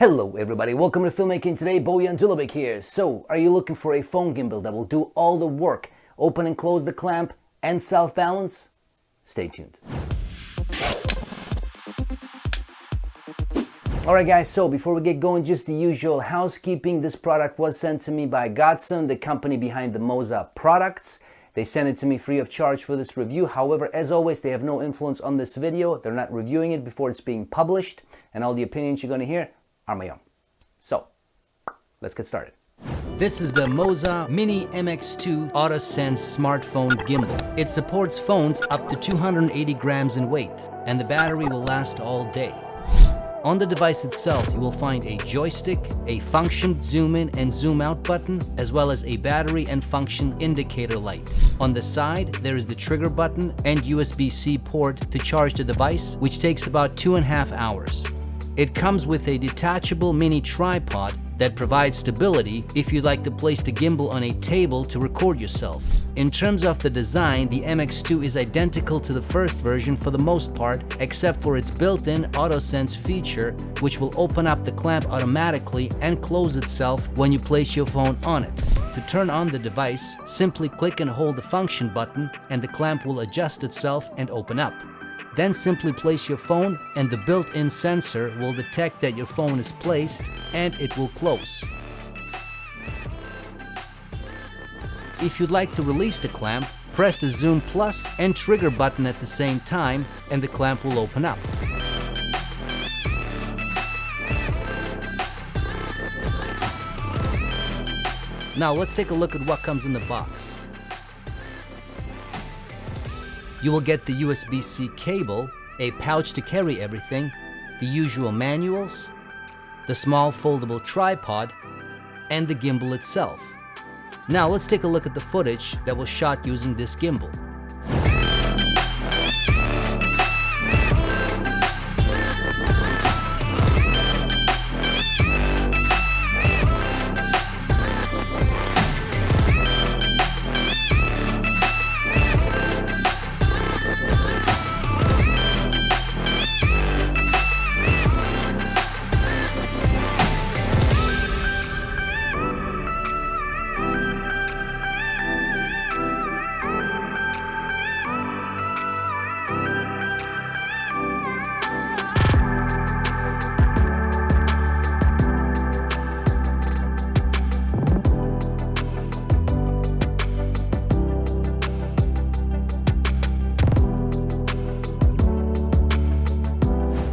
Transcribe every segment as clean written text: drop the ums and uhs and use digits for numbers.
Hello everybody, welcome to Filmmaking today. Bojan Dulabic here. So, are you looking for a phone gimbal that will do all the work, open and close the clamp, and self-balance? Stay tuned. Alright guys, so before we get going, just the usual housekeeping. This product was sent to me by Godson, the company behind the Moza products. They sent it to me free of charge for this review. However, as always, they have no influence on this video. They're not reviewing it before it's being published, and all the opinions you're going to hear are my own. So, let's get started. This is the Moza Mini MX2 AutoSense smartphone gimbal. It supports phones up to 280 grams in weight, and the battery will last all day. On the device itself, you will find a joystick, a function zoom in and zoom out button, as well as a battery and function indicator light. On the side, there is the trigger button and USB-C port to charge the device, which takes about 2.5 hours. It comes with a detachable mini tripod that provides stability if you'd like to place the gimbal on a table to record yourself. In terms of the design, the MX2 is identical to the first version for the most part, except for its built-in AutoSense feature, which will open up the clamp automatically and close itself when you place your phone on it. To turn on the device, simply click and hold the function button and the clamp will adjust itself and open up. Then simply place your phone and the built-in sensor will detect that your phone is placed and it will close. If you'd like to release the clamp, press the zoom plus and trigger button at the same time and the clamp will open up. Now let's take a look at what comes in the box. You will get the USB-C cable, a pouch to carry everything, the usual manuals, the small foldable tripod, and the gimbal itself. Now let's take a look at the footage that was shot using this gimbal.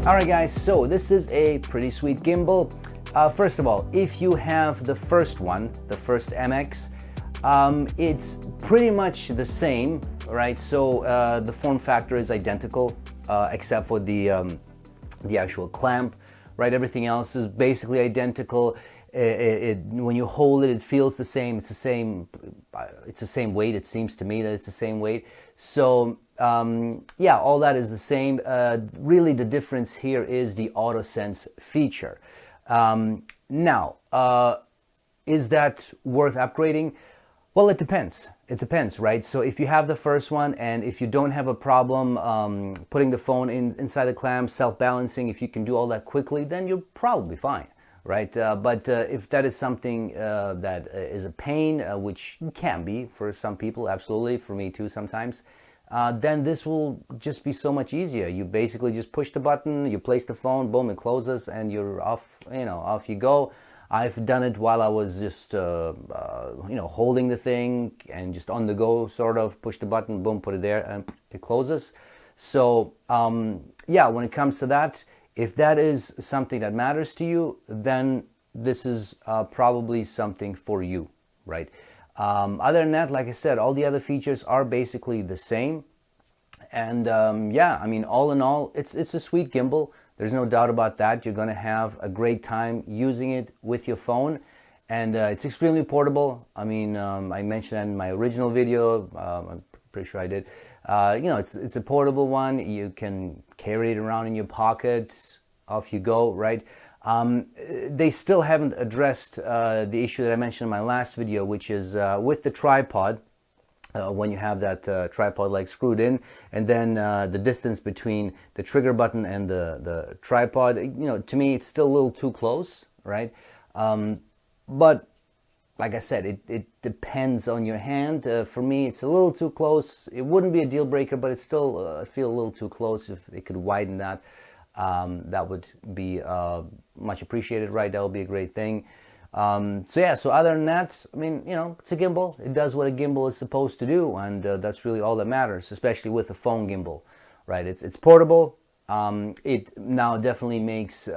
Alright guys, so this is a pretty sweet gimbal. First of all, if you have the first one, the first MX, it's pretty much the same, right? So the form factor is identical, except for the actual clamp, right? Everything else is basically identical. When you hold it, it feels the same. It's the same weight. It seems to me that it's the same weight. So yeah, all that is the same. Really, the difference here is the AutoSense feature. Now, is that worth upgrading? Well, it depends. It depends, right? So if you have the first one and if you don't have a problem putting the phone inside the clamp, self-balancing, if you can do all that quickly, then you're probably fine, right? But if that is something that is a pain, which can be for some people, absolutely, for me too sometimes, then this will just be so much easier. You basically just push the button, you place the phone, boom, it closes, and you're off. Off you go. I've done it while I was just holding the thing and just on the go, sort of push the button, boom, put it there, and it closes. So yeah, when it comes to that, if that is something that matters to you, then this is probably something for you, right? Other than that, like I said, all the other features are basically the same. And yeah, I mean, all in all, it's a sweet gimbal. There's no doubt about that. You're going to have a great time using it with your phone. And it's extremely portable. I mean, I mentioned that in my original video. I'm pretty sure I did. It's a portable one. You can carry it around in your pocket. Off you go, right? They still haven't addressed the issue that I mentioned in my last video, which is with the tripod. when you have that tripod leg screwed in, and then the distance between the trigger button and the tripod, to me it's still a little too close, right? But like I said, it depends on your hand. For me, it's a little too close. It wouldn't be a deal breaker, but it's still I feel a little too close. If they could widen that, that would be much appreciated, right? That would be a great thing. So other than that, I mean, it's a gimbal. It does what a gimbal is supposed to do, and that's really all that matters, especially with a phone gimbal, right? It's portable. It now definitely makes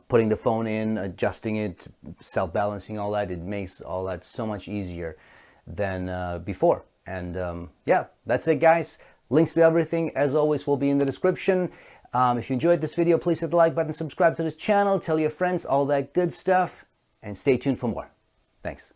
putting the phone in, adjusting it, self-balancing, all that, it makes all that so much easier than before. And yeah, that's it, guys. Links to everything, as always, will be in the description. If you enjoyed this video, please hit the like button, subscribe to this channel, tell your friends, all that good stuff, and stay tuned for more. Thanks.